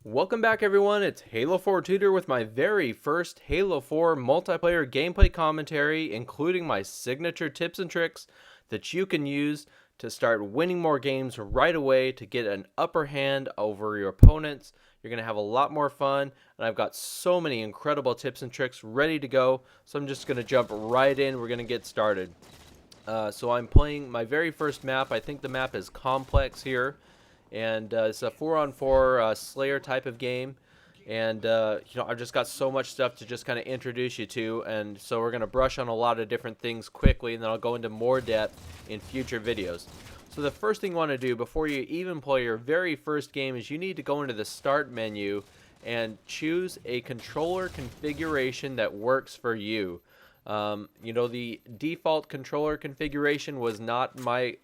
Welcome back everyone, it's Halo 4 Tutor with my very first Halo 4 multiplayer gameplay commentary, including my signature tips and tricks that you can use to start winning more games right away to get an upper hand over your opponents. You're going to have a lot more fun, and I've got so many incredible tips and tricks ready to go, so I'm just going to jump right in. We're going to get started. So I'm playing my very first map. I think the map is Complex here. And it's a 4-on-4 Slayer type of game, and I've just got so much stuff to just kind of introduce you to, and so we're going to brush on a lot of different things quickly, and then I'll go into more depth in future videos. So the first thing you want to do before you even play your very first game is you need to go into the Start menu and choose a controller configuration that works for you. The default controller configuration was not my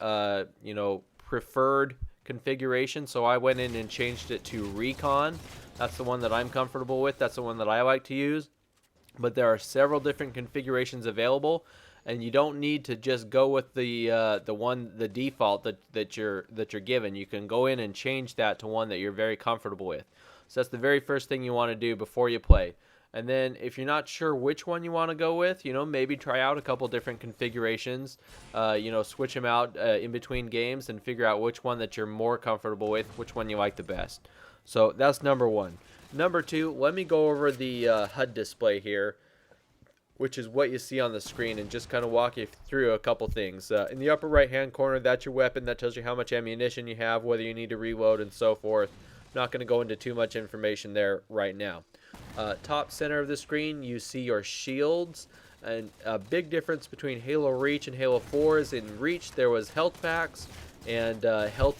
preferred configuration, so I went in and changed it to Recon. That's the one that I'm comfortable with. That's the one that I like to use. But there are several different configurations available, and you don't need to just go with the default that you're given. You can go in and change that to one that you're very comfortable with. So that's the very first thing you want to do before you play. And then if you're not sure which one you want to go with, maybe try out a couple different configurations, switch them out in between games and figure out which one that you're more comfortable with, which one you like the best. So that's number one. Number two, let me go over the HUD display here, which is what you see on the screen, and just kind of walk you through a couple things. In the upper right hand corner, that's your weapon. That tells you how much ammunition you have, whether you need to reload, and so forth. Not going to go into too much information there right now. Top center of the screen, you see your shields, and a big difference between Halo Reach and Halo 4 is in Reach there was health packs and health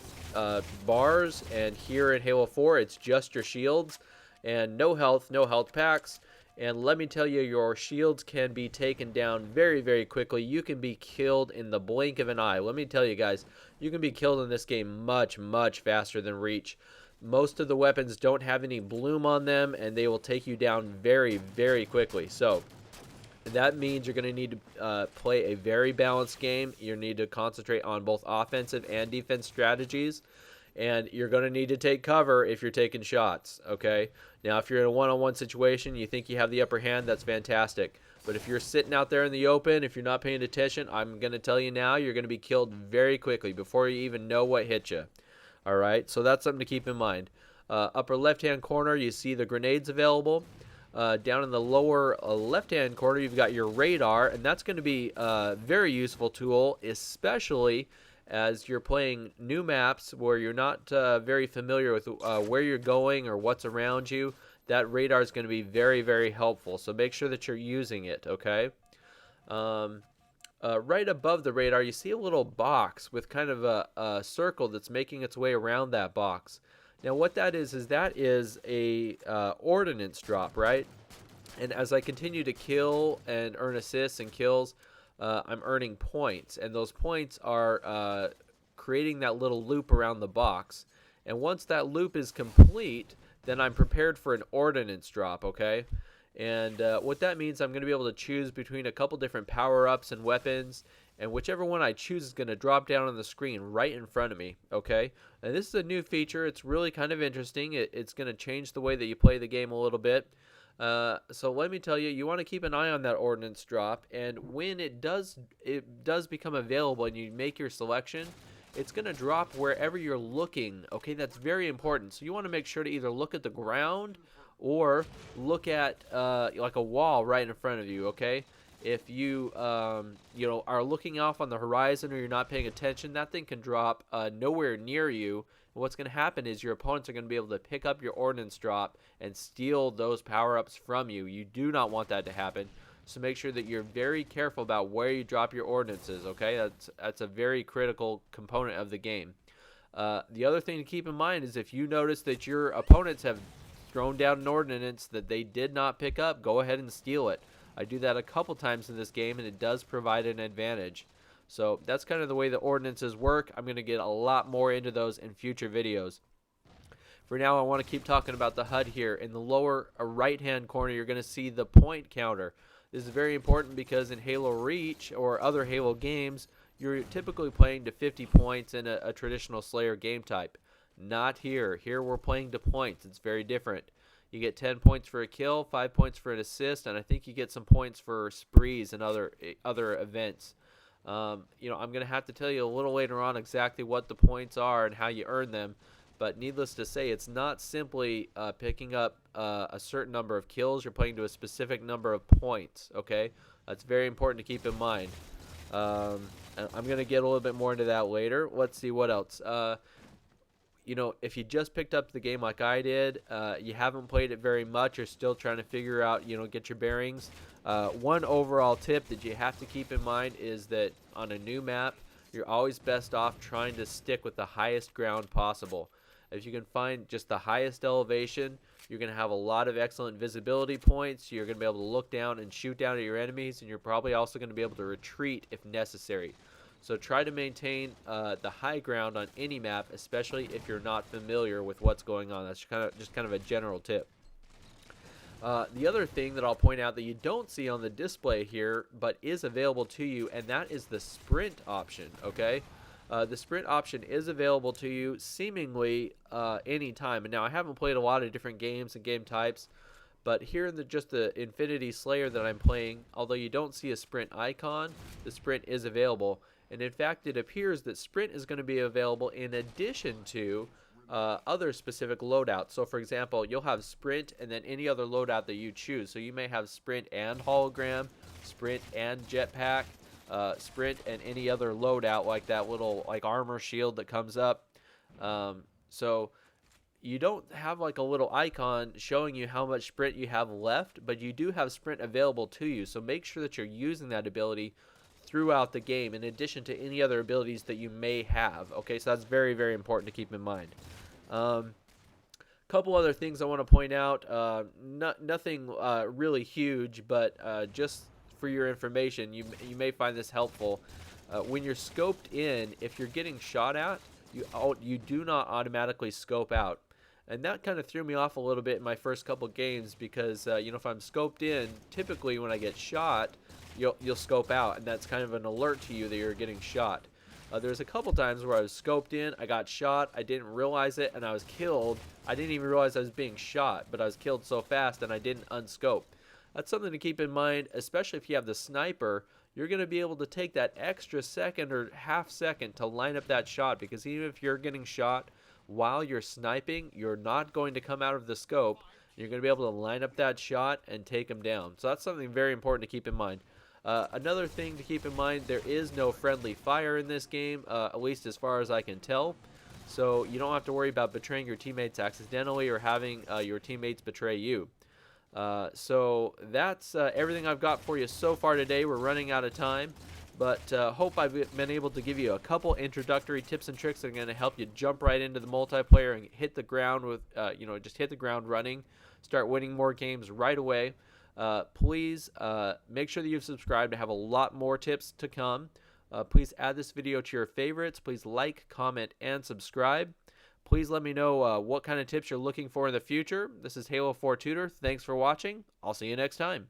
bars, and here in Halo 4 it's just your shields and no health packs. And let me tell you, your shields can be taken down very, very quickly. You can be killed in the blink of an eye. Let me tell you guys, you can be killed in this game much, much faster than Reach. Most of the weapons don't have any bloom on them, and they will take you down very, very quickly. So that means you're going to need to play a very balanced game. You need to concentrate on both offensive and defense strategies, and you're going to need to take cover if you're taking shots, okay? Now, if you're in a one-on-one situation, you think you have the upper hand, that's fantastic. But if you're sitting out there in the open, if you're not paying attention, I'm going to tell you now, you're going to be killed very quickly before you even know what hit you. All right, so that's something to keep in mind. Upper left-hand corner, you see the grenades available. Down in the lower left-hand corner, you've got your radar, and that's going to be a very useful tool, especially as you're playing new maps where you're not very familiar with where you're going or what's around you. That radar is going to be very, very helpful, so make sure that you're using it, okay? Right above the radar, you see a little box with kind of a circle that's making its way around that box. Now, what that is a Ordnance Drop, right? And as I continue to kill and earn assists and kills, I'm earning points. And those points are creating that little loop around the box. And once that loop is complete, then I'm prepared for an Ordnance Drop, okay? And what that means, I'm going to be able to choose between a couple different power-ups and weapons, and whichever one I choose is going to drop down on the screen right in front of me, okay? And this is a new feature. It's really kind of interesting. It's going to change the way that you play the game a little bit. So let me tell you, you want to keep an eye on that Ordnance Drop, and when it does become available and you make your selection, it's going to drop wherever you're looking, okay? That's very important. So you want to make sure to either look at the ground or look at like a wall right in front of you, okay? If you are looking off on the horizon or you're not paying attention, that thing can drop nowhere near you. And what's going to happen is your opponents are going to be able to pick up your Ordnance Drop and steal those power-ups from you. You do not want that to happen. So make sure that you're very careful about where you drop your ordnances, okay? That's a very critical component of the game. The other thing to keep in mind is if you notice that your opponents have thrown down an ordnance that they did not pick up, go ahead and steal it. I do that a couple times in this game, and it does provide an advantage. So that's kind of the way the ordnances work. I'm going to get a lot more into those in future videos. For now, I want to keep talking about the HUD here. In the lower right-hand corner, you're going to see the point counter. This is very important because in Halo Reach or other Halo games, you're typically playing to 50 points in a traditional Slayer game type. Not here. Here we're playing to points. It's very different. You get 10 points for a kill, 5 points for an assist, and I think you get some points for sprees and other events. I'm going to have to tell you a little later on exactly what the points are and how you earn them. But needless to say, it's not simply picking up a certain number of kills. You're playing to a specific number of points, okay? That's very important to keep in mind. I'm going to get a little bit more into that later. Let's see what else. If you just picked up the game like I did, you haven't played it very much, you're still trying to figure out, get your bearings. One overall tip that you have to keep in mind is that on a new map, you're always best off trying to stick with the highest ground possible. If you can find just the highest elevation, you're going to have a lot of excellent visibility points. You're going to be able to look down and shoot down at your enemies, and you're probably also going to be able to retreat if necessary. So try to maintain the high ground on any map, especially if you're not familiar with what's going on. That's just kind of a general tip. The other thing that I'll point out that you don't see on the display here, but is available to you, and that is the sprint option, okay? The sprint option is available to you seemingly anytime. And now I haven't played a lot of different games and game types, but here in just the Infinity Slayer that I'm playing, although you don't see a sprint icon, the sprint is available. And in fact, it appears that sprint is going to be available in addition to other specific loadouts. So for example, you'll have sprint and then any other loadout that you choose. So you may have sprint and hologram, sprint and jetpack, sprint and any other loadout like that little armor shield that comes up. So you don't have like a little icon showing you how much sprint you have left, but you do have sprint available to you. So make sure that you're using that ability throughout the game in addition to any other abilities that you may have. Okay, so that's very, very important to keep in mind. Couple other things I want to point out. Nothing really huge, but just for your information, you may find this helpful. When you're scoped in, if you're getting shot at, you do not automatically scope out. And that kind of threw me off a little bit in my first couple games because, if I'm scoped in, typically when I get shot, you'll scope out, and that's kind of an alert to you that you're getting shot. There's a couple times where I was scoped in, I got shot, I didn't realize it, and I was killed. I didn't even realize I was being shot, but I was killed so fast and I didn't unscope. That's something to keep in mind, especially if you have the sniper. You're going to be able to take that extra second or half second to line up that shot, because even if you're getting shot while you're sniping, you're not going to come out of the scope. You're going to be able to line up that shot and take them down. So that's something very important to keep in mind. Another thing to keep in mind, there is no friendly fire in this game, at least as far as I can tell. So you don't have to worry about betraying your teammates accidentally or having your teammates betray you. So that's everything I've got for you so far today. We're running out of time, but hope I've been able to give you a couple introductory tips and tricks that are going to help you jump right into the multiplayer and hit the ground with, just hit the ground running, start winning more games right away. Please make sure that you've subscribed. I have a lot more tips to come. Please add this video to your favorites. Please like, comment, and subscribe. Please let me know what kind of tips you're looking for in the future. This is Halo 4 Tutor. Thanks for watching. I'll see you next time.